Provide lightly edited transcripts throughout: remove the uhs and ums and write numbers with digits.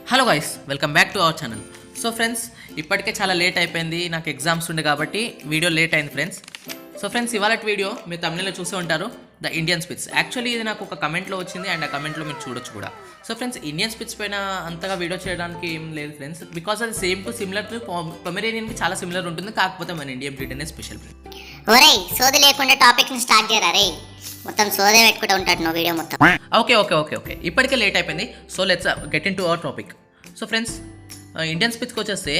Hello guys, welcome back to our channel. So friends, ఇప్పటికే చాలా late అయిపోయింది. నాకు ఎగ్జామ్స్ ఉండే కాబట్టి వీడియో లేట్ అయింది ఫ్రెండ్స్. సో ఫ్రెండ్స్, ఇవాళ వీడియో మీరు తమిళలో చూసే ఉంటారు, ద ఇండియన్ స్పిట్స్. యాక్చువల్లీ ఇది నాకు ఒక కమెంట్లో వచ్చింది అండ్ ఆ కమెంట్లో మీరు చూడొచ్చు కూడా. సో ఫ్రెండ్స్, ఇండియన్ స్పిట్స్ పైన అంతగా వీడియో చేయడానికి ఏం లేదు ఫ్రెండ్స్, బికాస్ అది సేమ్ టు సిమిలర్ టు పొమెరేనియన్కి చాలా సిమిలర్ ఉంటుంది. కాకపోతే మన ఇండియన్ బ్రీడ్ అనే స్పెషల్ బ్రీడ్. ఒరేయ్, సోది లేకుండా టాపిక్ ని స్టార్ట్ చేయరా రే. మొత్తం సోదే పెట్టుకుంటూ ఉంటాడు నువ్వు వీడియో మొత్తం. ఓకే, ఇప్పటికే లేట్ అయిపోయింది. So let's get into our topic. So friends, Indian స్పిట్స్కి వచ్చేస్తే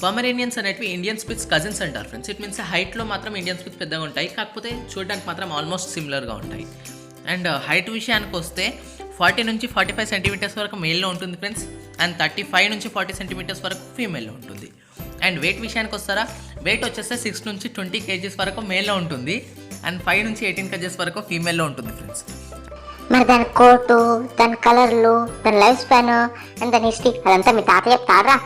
పొమెరేనియన్స్ అనేటివి ఇండియన్ స్పిట్స్ కజిన్స్ అంటారు ఫ్రెండ్స్. ఇట్ మీన్స్ హైట్లో మాత్రం ఇండియన్ స్పిట్స్ పెద్దగా ఉంటాయి, కాకపోతే చూడడానికి మాత్రం ఆల్మోస్ట్ సిమిలర్గా ఉంటాయి. అండ్ హైట్ విషయానికి వస్తే 40 నుంచి 45 సెంటీమీటర్స్ వరకు మేల్లో ఉంటుంది ఫ్రెండ్స్, అండ్ 35 నుంచి 40 సెంటీమీటర్స్ వరకు ఫీమేల్లో ఉంటుంది. అండ్ వెయిట్ విషయానికి వస్తారా, వెయిట్ వచ్చేస్తే 6 నుంచి 20 కేజీస్ వరకు మేల్లో ఉంటుంది, అండ్ 5 నుంచి 18 కేజీస్ వరకు ఫీమేల్లో ఉంటుంది ఫ్రెండ్స్. మరి దాని కోటు, దాని కలర్లు, దాని లైఫ్ స్పాన్ అండ్ దాని హిస్టరీ అదంతా మీ తాత చెప్తారా?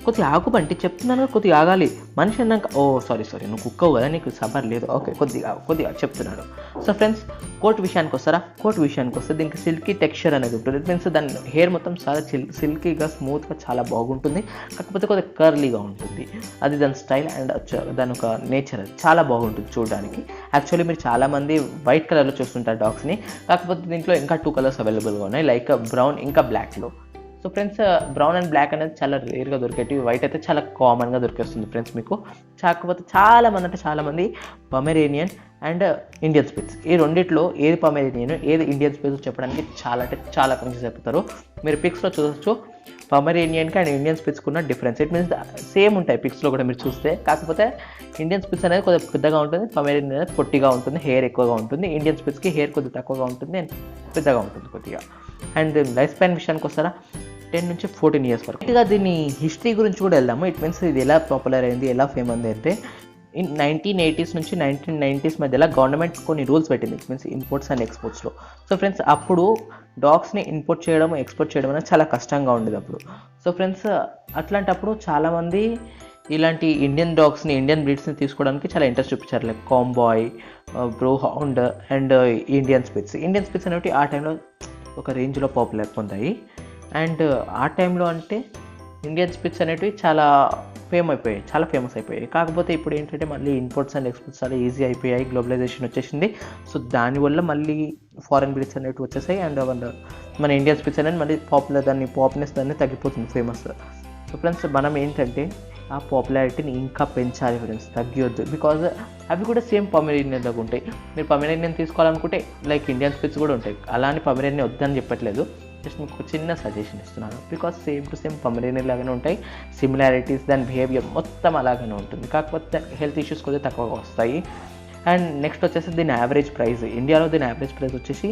కొద్దిగా ఆగు బంటి, చెప్తున్నాను కదా, కొద్దిగా ఆగాలి. మనిషి అన్నాక సారీ నువ్వు కుక్కవు కదా, నీకు సబర్ లేదు. ఓకే, కొద్దిగా చెప్తున్నాను. సో ఫ్రెండ్స్, కోట్ విషయానికి వస్తారా, కోట్ విషయానికి వస్తే దీనికి సిల్కీ టెక్స్చర్ అనేది ఉంటుంది. ఇట్ మీన్స్ దాని హెయిర్ మొత్తం చాలా సిల్కీగా స్మూత్గా చాలా బాగుంటుంది, కాకపోతే కొద్దిగా కర్లీగా ఉంటుంది. అది దాని స్టైల్ అండ్ దాని ఒక నేచర్, అది చాలా బాగుంటుంది చూడడానికి. యాక్చువల్లీ మీరు చాలామంది వైట్ కలర్లో చూస్తుంటారు డాగ్స్ని, కాకపోతే దీంట్లో ఇంకా 2 కలర్స్ అవైలబుల్గా ఉన్నాయి, లైక్ బ్రౌన్ ఇంకా బ్లాక్లో. So friends, brown and black అనేది చాలా రేర్గా దొరికేటివి, వైట్ అయితే చాలా కామన్గా దొరికేస్తుంది ఫ్రెండ్స్ మీకు. కాకపోతే చాలామంది పొమెరేనియన్ అండ్ ఇండియన్ స్పిట్స్, ఈ రెండిట్లో ఏది పొమెరేనియన్ ఏది ఇండియన్ స్పిట్స్ చెప్పడానికి చాలా కొంచెం చెప్తారు. మీరు పిక్స్లో చూడవచ్చు పొమెరేనియన్కి అండ్ ఇండియన్ స్పిట్స్కి ఉన్న డిఫరెన్స్. ఇట్ మీన్స్ సేమ్ ఉంటాయి పిక్స్లో కూడా మీరు చూస్తే, కాకపోతే ఇండియన్ స్పిట్స్ అనేది కొద్దిగా పెద్దగా ఉంటుంది, పొమెరేనియన్ అనేది పొట్టిగా ఉంటుంది, హెయిర్ ఎక్కువగా ఉంటుంది. ఇండియన్ స్పిట్స్కి హెయిర్ కొద్దిగా తక్కువగా ఉంటుంది అండ్ పెద్దగా ఉంటుంది కొద్దిగా. అండ్ లైఫ్ స్పాన్ విషయానికి వస్తారా, 10 నుంచి 14 ఇయర్స్ వరకు. ఇక దీని హిస్టరీ గురించి కూడా వెళ్దాము. ఇట్ మీన్స్ ఇది ఎలా పాపులర్ అయింది, ఎలా ఫేమ్ అయింది అంటే, 1980s నుంచి 1990s మధ్యలో గవర్నమెంట్ కొన్ని రూల్స్ పెట్టింది. ఇట్ మీన్స్ ఇంపోర్ట్స్ అండ్ ఎక్స్పోర్ట్స్లో. సో ఫ్రెండ్స్, అప్పుడు డాగ్స్ని ఇంపోర్ట్ చేయడం ఎక్స్పోర్ట్ చేయడం అనేది చాలా కష్టంగా ఉండేది అప్పుడు. సో ఫ్రెండ్స్, అట్లాంటప్పుడు చాలామంది ఇలాంటి ఇండియన్ డాగ్స్ని, ఇండియన్ బ్రీడ్స్ని తీసుకోవడానికి చాలా ఇంట్రెస్ట్ చూపించారు, లైక్ కాంబాయ్, బ్రూ హౌండ్ అండ్ ఇండియన్ స్పిట్స్ అనేవి ఆ టైంలో ఒక రేంజ్లో పాపులర్ పొందాయి. అండ్ ఆ టైంలో అంటే ఇండియన్ స్పిట్స్ అనేటివి చాలా ఫేమస్ అయిపోయాయి. కాకపోతే ఇప్పుడు ఏంటంటే మళ్ళీ ఇంపోర్ట్స్ అండ్ ఎక్స్పోర్ట్స్ చాలా ఈజీ అయిపోయాయి, గ్లోబలైజేషన్ వచ్చేసింది. సో దానివల్ల మళ్ళీ ఫారెన్ బ్రీడ్స్ అనేవి వచ్చేసాయి అండ్ మన ఇండియన్ స్పిట్స్ అనేది మళ్ళీ పాపులర్నెస్ దాన్ని తగ్గిపోతుంది, ఫేమస్. సో ఫ్రెండ్స్, మనం ఏంటంటే ఆ పాపులారిటీని ఇంకా పెంచాలి ఫ్రెండ్స్, తగ్గివద్దు. బికాజ్ అవి కూడా సేమ్ పొమెరేనియన్ లాగా ఉంటాయి. మీరు పొమెరేనియన్ తీసుకోవాలనుకుంటే లైక్ ఇండియన్ స్పిట్స్ కూడా ఉంటాయి, అలానే పొమెరేనియన్ వద్దని చెప్పట్లేదు, జస్ట్ మీకు ఒక చిన్న సజెషన్ ఇస్తున్నాను. బికాజ్ సేమ్ టు సేమ్ పొమెరేనియన్ లాగానే ఉంటాయి, సిమిలారిటీస్, దాని బిహేవియర్ మొత్తం అలాగే ఉంటుంది, కాకపోతే హెల్త్ ఇష్యూస్ కొద్దిగా తక్కువగా వస్తాయి. అండ్ నెక్స్ట్ వచ్చేసి దీని యావరేజ్ ప్రైస్, ఇండియాలో దీని యావరేజ్ ప్రైస్ వచ్చేసి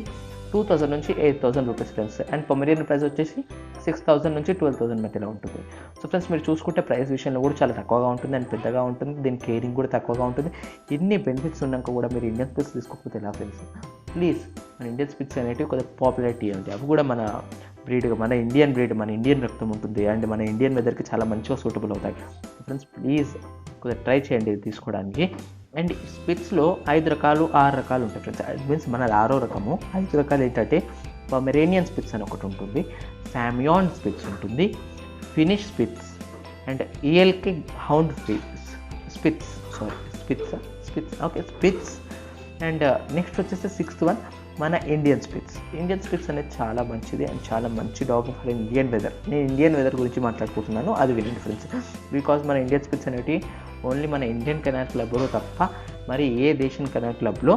2000 నుంచి 8000 రూపీస్ ఫ్రెండ్స్. అండ్ పొమెరేనియన్ ప్రైస్ వచ్చేసి 6000 నుంచి 12000 మధ్యలో ఉంటుంది. సో ఫ్రెండ్స్, మీరు చూసుకుంటే ప్రైస్ విషయంలో కూడా చాలా తక్కువగా ఉంటుంది అండ్ పెద్దగా ఉంటుంది, దీని కేరింగ్ కూడా తక్కువగా ఉంటుంది. ఇన్ని బెనిఫిట్స్ ఉన్నాక కూడా మీరు ఇండియన్ స్పిట్స్ తీసుకోకపోతే ఎలా ఫ్రెండ్స్? ప్లీజ్, మన ఇండియన్ స్పిట్స్ అనేవి కొద్దిగా పాపులారిటీ ఉంది, అవి కూడా మన బ్రీడ్గా, మన ఇండియన్ రక్తం ఉంటుంది అండ్ మన ఇండియన్ వెదర్కి చాలా మంచిగా సూటబుల్ అవుతాయి. ఫ్రెండ్స్, ప్లీజ్ కొద్దిగా ట్రై చేయండి ఇది తీసుకోవడానికి. అండ్ స్పిట్స్లో 5 రకాలు 6 రకాలు ఉంటాయి ఫ్రెండ్స్. ఇట్ మీన్స్ మన 6వ రకము. 5 రకాలు ఏంటంటే పొమెరేనియన్ స్పిట్స్ అని ఒకటి ఉంటుంది, సామియాన్ స్పిట్స్ ఉంటుంది, Finnish spitz and elk hound spitz. And next వచ్చేసి 6th వన్ మన ఇండియన్ స్పిట్స్ అనేది చాలా మంచిది అండ్ చాలా మంచి డాగ్ ఫర్ ఇండియన్ వెదర్. నేను ఇండియన్ వెదర్ గురించి మాట్లాడుకుంటున్నాను, అది వినండి ఫ్రెండ్స్. బికాజ్ మన ఇండియన్ స్పిట్స్ అనేవి ఓన్లీ మన ఇండియన్ కెనాల్ క్లబ్లో తప్ప మరి ఏ దేశం కెనాల్ క్లబ్లో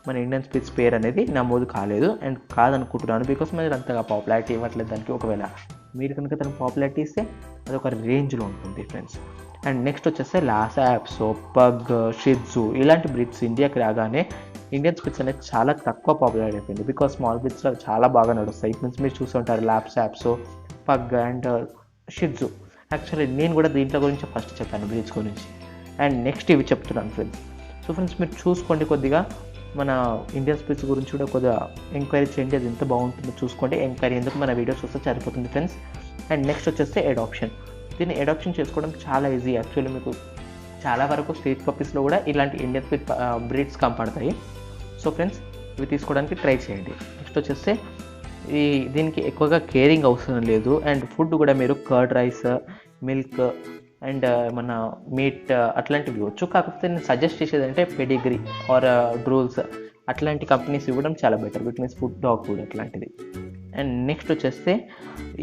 మన ఇండియన్ స్పిట్స్ పేరు అనేది నమోదు కాలేదు అండ్ కాదనుకుంటున్నాను, బికాస్ మీరు అంతగా పాపులారిటీ ఇవ్వట్లేదు దానికి. ఒకవేళ మీరు కనుక తనకు పాపులారిటీ ఇస్తే అది ఒక రేంజ్లో ఉంటుంది ఫ్రెండ్స్. అండ్ నెక్స్ట్ వచ్చేస్తే లాసా, యాప్సో, పగ్, షిట్జు ఇలాంటి బ్రీడ్స్ ఇండియాకి రాగానే ఇండియన్ స్పిట్స్ అనేది చాలా తక్కువ పాపులర్ అయిపోయింది, బికాస్ స్మాల్ బ్రీడ్స్లో చాలా బాగా నడుస్తాయి. ఇట్ మీన్స్ మీరు చూస్తుంటారు Lhasa, Apso, pug and shih tzu. Actually నేను కూడా దీంట్లో గురించి ఫస్ట్ చెప్పాను, బ్రీడ్స్ గురించి. అండ్ నెక్స్ట్ ఇవి చెప్తున్నాను ఫ్రెండ్స్. సో ఫ్రెండ్స్, మీరు చూసుకోండి, కొద్దిగా మన ఇండియన్ స్పిట్స్ గురించి కూడా కొద్దిగా ఎంక్వైరీ చేయండి, అది ఎంత బాగుంటుందో చూసుకోండి. ఎంక్వైరీ ఎందుకు, మన వీడియోస్ వస్తే సరిపోతుంది ఫ్రెండ్స్. అండ్ నెక్స్ట్ వచ్చేస్తే అడాప్షన్. దీన్ని అడాప్షన్ చేసుకోవడం చాలా ఈజీ. యాక్చువల్లీ మీకు చాలా వరకు స్ట్రీట్ పప్పీస్లో కూడా ఇలాంటి ఇండియన్ స్పిట్ బ్రీడ్స్ కనపడతాయి. సో ఫ్రెండ్స్, ఇవి తీసుకోవడానికి ట్రై చేయండి. నెక్స్ట్ వచ్చేస్తే దీనికి ఎక్కువగా కేరింగ్ అవసరం లేదు. అండ్ ఫుడ్ కూడా మీరు కర్డ్ రైస్, మిల్క్ అండ్ మన మీట్ అట్లాంటివి ఇవ్వచ్చు. కాకపోతే నేను సజెస్ట్ చేసేది అంటే పెడిగ్రీ ఆర్ డ్రూల్స్ అట్లాంటి కంపెనీస్ ఇవ్వడం చాలా బెటర్. విట్ మీన్స్ ఫుడ్ డాగ్ ఫుడ్ అట్లాంటిది. అండ్ నెక్స్ట్ వచ్చేస్తే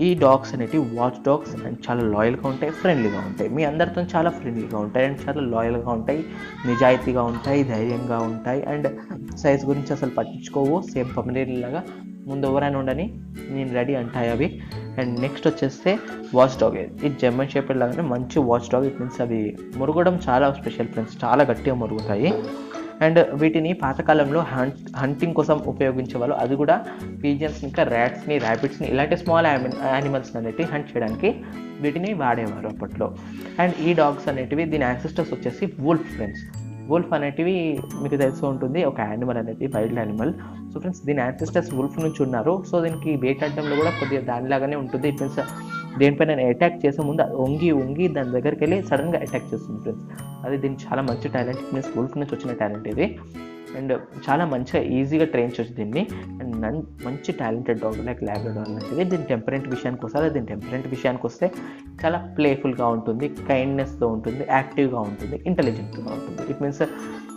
ఈ డాగ్స్ అనేటివి వాచ్ డాగ్స్ అండ్ చాలా లాయల్గా ఉంటాయి, ఫ్రెండ్లీగా ఉంటాయి, మీ అందరితో చాలా ఫ్రెండ్లీగా ఉంటాయి అండ్ చాలా లాయల్గా ఉంటాయి, నిజాయితీగా ఉంటాయి, ధైర్యంగా ఉంటాయి అండ్ సైజ్ గురించి అసలు పట్టించుకోవు. సేమ్ పమరేనియన్ లాగా ముందు ఎవరైనా ఉండని నేను రెడీ అంటాయి అవి. అండ్ నెక్స్ట్ వచ్చేస్తే వాచ్ డాగ్. ఇది జర్మన్ షెపర్డ్ లాగానే మంచి వాచ్ డాగ్. ఇట్ మీన్స్ అవి మురగడం చాలా స్పెషల్ ఫ్రెండ్స్, చాలా గట్టిగా మురుగుతాయి. అండ్ వీటిని పాతకాలంలో హంటింగ్ కోసం ఉపయోగించేవాళ్ళు. అది కూడా పీజియన్స్, ఇంకా ర్యాట్స్ని, ర్యాబిట్స్ని ఇలాంటి స్మాల్ యానిమల్స్ అనేటివి హంట్ చేయడానికి వీటిని వాడేవారు అప్పట్లో. అండ్ ఈ డాగ్స్ అనేటివి దీని యాన్సిస్టర్స్ వచ్చేసి వూల్ఫ్ ఫ్రెండ్స్. వూల్ఫ్ అనేటివి మీకు తెలిసి ఉంటుంది, ఒక యానిమల్ అనేది వైల్డ్ యానిమల్. సో ఫ్రెండ్స్ దీని యాన్సిస్టర్స్ వూల్ఫ్ నుంచి ఉన్నారు. సో దీనికి వేటాడడంలో కూడా కొద్దిగా దానిలాగానే ఉంటుంది. ఇట్ మీన్స్ దేనిపైన అటాక్ చేసే ముందు వంగి దాని దగ్గరికి వెళ్ళి సడన్గా అటాక్ చేస్తుంది ఫ్రెండ్స్. అది దీనికి చాలా మంచి టాలెంట్. ఇట్ మీన్స్ వూల్ఫ్ నుంచి వచ్చిన టాలెంట్ ఇది. అండ్ చాలా మంచిగా ఈజీగా ట్రైన్ చేయొచ్చు దీన్ని. అండ్ మంచి టాలెంటెడ్ డాగ్ లైక్ లాబ్రడార్ లాంటివి. దీని టెంపరెంట్ విషయానికి వస్తే చాలా ప్లేఫుల్గా ఉంటుంది, కైండ్నెస్తో ఉంటుంది, యాక్టివ్గా ఉంటుంది, ఇంటెలిజెంట్గా ఉంటుంది. ఇట్ మీన్స్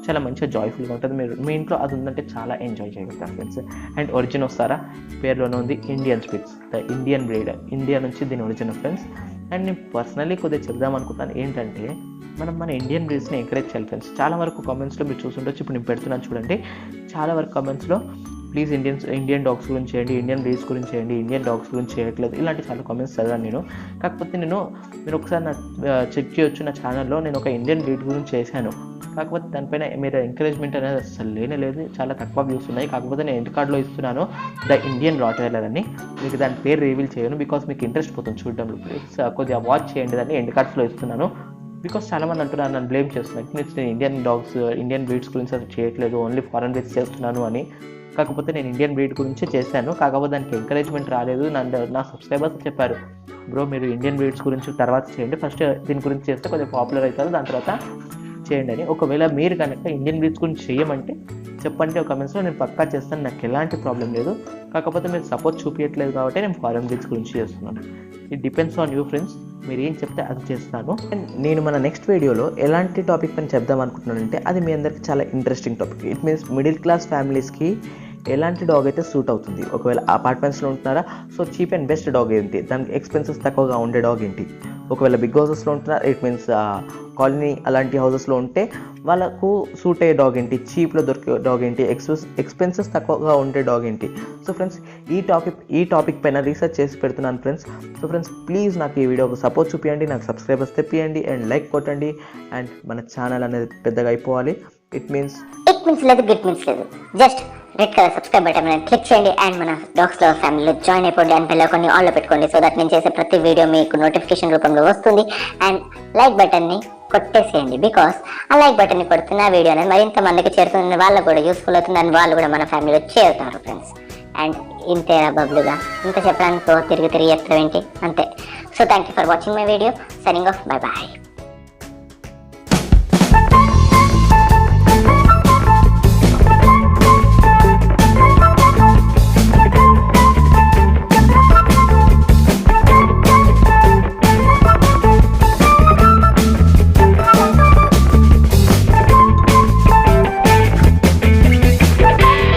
చాలా మంచిగా జాయ్ఫుల్గా ఉంటుంది. మీరు మీ ఇంట్లో అది ఉందంటే చాలా ఎంజాయ్ చేయగలుగుతారు ఫ్రెండ్స్. అండ్ ఒరిజిన్ వస్తారా, పేరులోనే ఉంది Indian spits, the Indian breed. India నుంచి దీని ఒరిజిన్ ఫ్రెండ్స్. అండ్ నేను పర్సనలీ కొద్దిగా చెప్దాం అనుకుంటాను ఏంటంటే, మన ఇండియన్ బ్రీడ్స్ని ఎంకరేజ్ చేయాలి ఫ్రెండ్స్. చాలా వరకు కామెంట్స్లో మీరు చూసుండొచ్చు, ఇప్పుడు నేను పెడుతున్నాను చూడండి. చాలా వరకు కామెంట్స్లో ప్లీజ్ ఇండియన్ డాగ్స్ గురించి చేయండి, ఇండియన్ బ్రీడ్స్ గురించి చేయండి, ఇండియన్ డాగ్స్ గురించి చేయట్లేదు, ఇలాంటి చాలా కామెంట్స్ చదివాను నేను. కాకపోతే మీరు ఒకసారి చెక్ చేయొచ్చు నా ఛానల్లో, నేను ఒక ఇండియన్ బ్రీడ్ గురించి చేశాను. కాకపోతే దానిపైన మీరు ఎంకరేజ్మెంట్ అనేది అసలు లేనేలేదు, చాలా తక్కువ వ్యూస్ ఉన్నాయి. కాకపోతే నేను ఎండ్ కార్డ్లో ఇస్తున్నాను ద ఇండియన్ రాట్వైలర్ అని. మీకు దాని పేరు రివీల్ చేయను, బికాస్ మీకు ఇంట్రెస్ట్ పోతుంది చూడడంలో. ప్లీజ్ కొద్దిగా వాచ్ చేయండి దాన్ని. ఎండ్ కార్డ్స్లో ఇస్తున్నాను బికాస్ చాలామంది అంటున్నారు, నన్ను బ్లేమ్ చేస్తున్నారు. నేను ఇండియన్ డాగ్స్, ఇండియన్ బ్రీడ్స్ గురించి అసలు చేయట్లేదు, ఓన్లీ ఫారెన్ బ్రీడ్స్ చేస్తున్నాను అని. కాకపోతే నేను ఇండియన్ బ్రీడ్ గురించి చేశాను, కాకపోతే దానికి ఎంకరేజ్మెంట్ రాలేదు. నా సబ్స్క్రైబర్స్ చెప్పారు, బ్రో మీరు ఇండియన్ బ్రీడ్స్ గురించి తర్వాత చేయండి, ఫస్ట్ దీని గురించి చేస్తే కొంచెం పాపులర్ అవుతారు, దాని తర్వాత చేయండి అని. ఒకవేళ మీరు కనుక ఇండియన్ బ్రీడ్స్ గురించి చేయమంటే చెప్పండి ఒక కమెంట్స్లో, నేను పక్కా చేస్తాను, నాకు ఎలాంటి ప్రాబ్లం లేదు. కాకపోతే మీరు సపోర్ట్ చూపించట్లేదు కాబట్టి నేను ఫారెన్ బ్రీడ్స్ గురించి చేస్తున్నాను. It depends on you friends, మీరు ఏం చెప్తే అది చేస్తాను. అండ్ నేను మన నెక్స్ట్ వీడియోలో ఎలాంటి టాపిక్ పని చెప్దాం అనుకుంటున్నానంటే, అది మీ అందరికీ చాలా interesting topic. It means middle class ఫ్యామిలీస్కి ఎలాంటి డాగ్ అయితే సూట్ అవుతుంది. ఒకవేళ అపార్ట్మెంట్స్లో ఉంటున్నారా, so cheap and best dog ఏంటి, దానికి ఎక్స్పెన్సెస్ తక్కువగా ఉండే డాగ్ ఏంటి. ఒకవేళ బిగ్ హౌసెస్లో ఉంటున్నారా, ఇట్ మీన్స్ కాలనీ అలాంటి హౌసెస్లో ఉంటే వాళ్ళకు సూట్ అయ్యే డాగ్ ఏంటి, చీప్లో దొరికే డాగ్ ఏంటి, ఎక్స్పెన్సెస్ తక్కువగా ఉండే డాగ్ ఏంటి. సో ఫ్రెండ్స్ ఈ టాపిక్ పైన రీసెర్చ్ చేసి పెడుతున్నాను ఫ్రెండ్స్. సో ఫ్రెండ్స్ ప్లీజ్ నాకు ఈ వీడియోకి సపోర్ట్ చూపించండి, నాకు సబ్స్క్రైబర్స్ తెప్పియండి అండ్ లైక్ కొట్టండి. అండ్ మన ఛానల్ అనేది పెద్దగా అయిపోవాలి. ఇట్ మీన్స్ లేదు, గిట్ మీన్స్ లేదు, just red colour subscribe button మీద క్లిక్ చేయండి అండ్ మన డాగ్స్ లవర్ ఫ్యామిలీలో జాయిన్ అయిపోండి. అండ్ బెల్ ఐకాన్ని ఆన్లో పెట్టుకోండి, సో దట్ నేను చేసే ప్రతి వీడియో మీకు నోటిఫికేషన్ రూపంలో వస్తుంది. అండ్ లైక్ బటన్ని కొట్టేసేయండి, బికాస్ ఆ లైక్ బటన్ని కొడుతున్న వీడియో అనేది మరింత మందికి చేరుతుంది, వాళ్ళకు కూడా యూస్ఫుల్ అవుతుంది అండ్ వాళ్ళు కూడా మన ఫ్యామిలీలో చేరుతారు ఫ్రెండ్స్. అండ్ ఇంతేనా బబ్లుగా, ఇంత చెప్పడానికి తిరిగి చెప్తావేంటి, అంతే. So thank you for watching my video, signing off, bye bye.